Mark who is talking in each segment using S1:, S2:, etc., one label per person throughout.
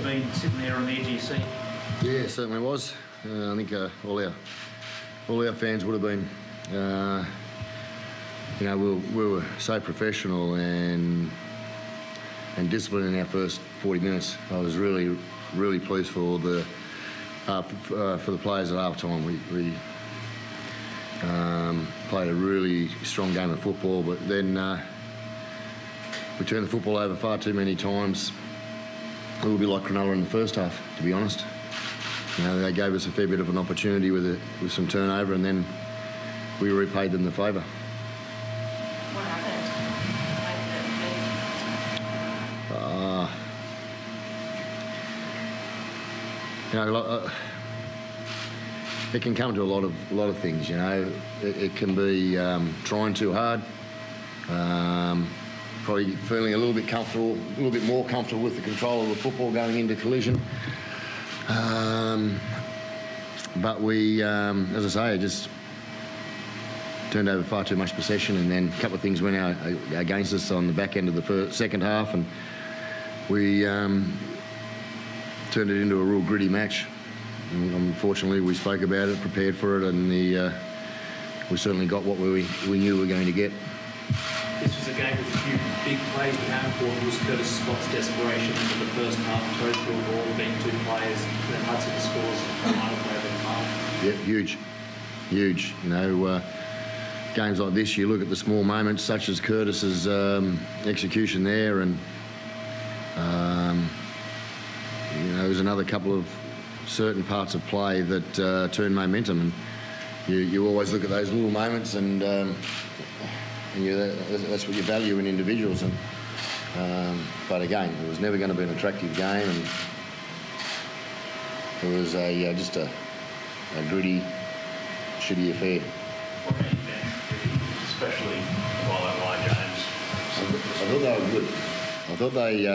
S1: have been sitting there on the edge of your seat?
S2: Yeah, it certainly was. I think all our fans would have been. We were so professional and disciplined in our first 40 minutes. I was really pleased for the players at half time. We played a really strong game of football, but then we turned the football over far too many times. A little bit like Cronulla in the first half, to be honest. They gave us a fair bit of an opportunity with some turnover, and then we repaid them the favour.
S3: What happened?
S2: It can come to a lot of things. It can be trying too hard, probably feeling a little bit more comfortable with the control of the football going into collision. But we, as I say, just turned over far too much possession, and then a couple of things went out against us on the back end of the second half, and we turned it into a real gritty match. And unfortunately, we spoke about it, prepared for it, and we certainly got what we knew we were going to get.
S1: This was a game with a few big plays, but how important was Curtis Scott's desperation into the first half, throws through a ball, being two players, then Hudson scores the final play of the half?
S2: Yep, huge. Games like this, you look at the small moments, such as Curtis's execution there, and there's another couple of certain parts of play that turn momentum, and you always look at those little moments, and that's what you value in individuals. But again, it was never going to be an attractive game, and it was just a gritty, shitty affair.
S4: What made you think, especially while at Ryan James?
S2: I thought they were good. I thought they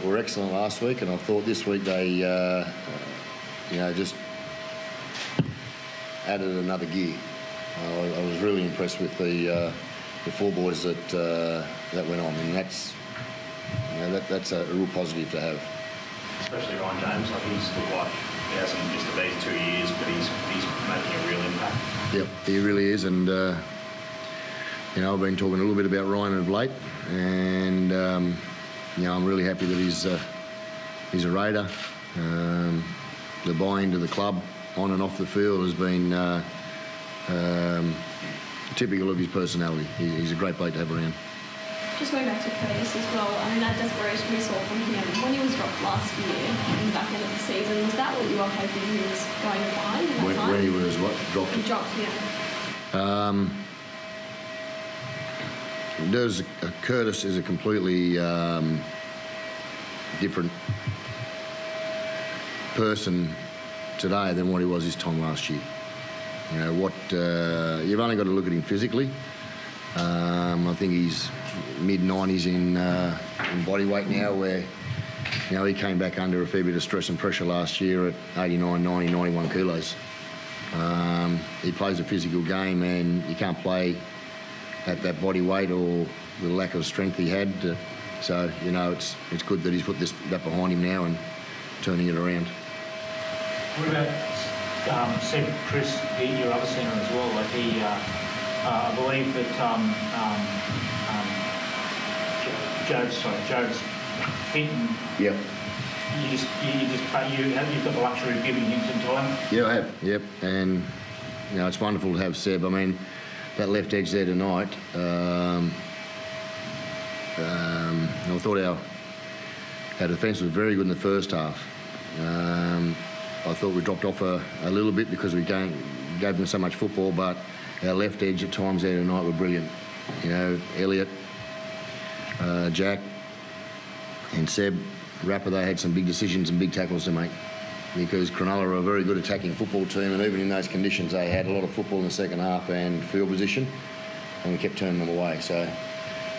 S2: were excellent last week, and I thought this week they just added another gear. I was really impressed with the four boys that went on, and that's a real positive to have.
S4: Especially Ryan James, I think he's looked like he hasn't missed these 2 years, but he's making a real impact.
S2: Yep, he really is, and I've been talking a little bit about Ryan of late, and I'm really happy that he's a Raider. The buy-in to the club on and off the field has been typical of his personality. He's a great bloke to have around.
S3: Just going back to Curtis as well, that desperation we saw from him when he was dropped last year in the back end of the season, was that what you were hoping he was going to find in that time?
S2: When he was what? Dropped?
S3: He dropped, yeah.
S2: Curtis is a completely different person today than what he was this time last year. You've only got to look at him physically. I think he's mid-90s in body weight now, where he came back under a fair bit of stress and pressure last year at 89, 90, 91 kilos. He plays a physical game, and you can't play at that body weight or the lack of strength he had. So it's good that he's put that behind him now and turning it around.
S1: What about Seb Chris, your other centre as well? Like I believe that Joe's Fenton.
S2: Yep.
S1: You've got the luxury of giving him some time.
S2: Yeah, I have. Yep, and it's wonderful to have Seb. I mean, that left edge there tonight. I thought our defence was very good in the first half. I thought we dropped off a little bit because we gave them so much football, but our left edge at times there tonight were brilliant. Elliot, Jack and Seb, Rapper, they had some big decisions and big tackles to make, because Cronulla are a very good attacking football team, and even in those conditions they had a lot of football in the second half and field position, and we kept turning them away. So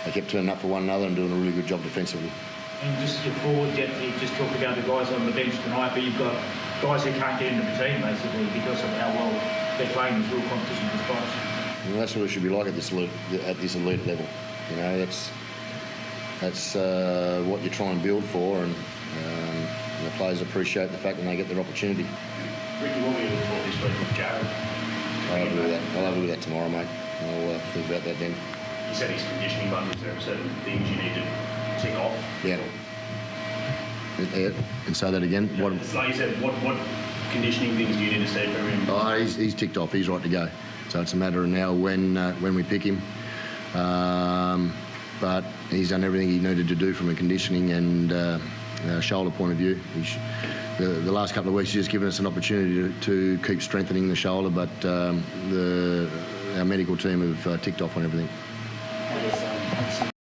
S2: they kept turning up for one another and doing a really good job defensively.
S1: And just your forward depth, you just talked about the guys on the bench tonight, but you've got guys who can't get into the team basically because of how well they're playing this real competition for spots.
S2: And that's what it should be like at this elite level. That's what you try and build for, and And the players appreciate the fact when they get their opportunity.
S4: Ricky, what were you looking for this week with Jared?
S2: I'll have a look at that. I'll have a look at that tomorrow, mate. I'll think about that then.
S4: You said his conditioning bug. Is there certain things you need to tick off?
S2: Yeah. And say that again.
S4: Yeah,
S2: What?
S4: it's like you said, what conditioning things do you need to see from him?
S2: Oh, he's ticked off. He's right to go. So it's a matter of now when we pick him. But he's done everything he needed to do from a conditioning and shoulder point of view. The last couple of weeks, he's just given us an opportunity to keep strengthening the shoulder, but our medical team have ticked off on everything.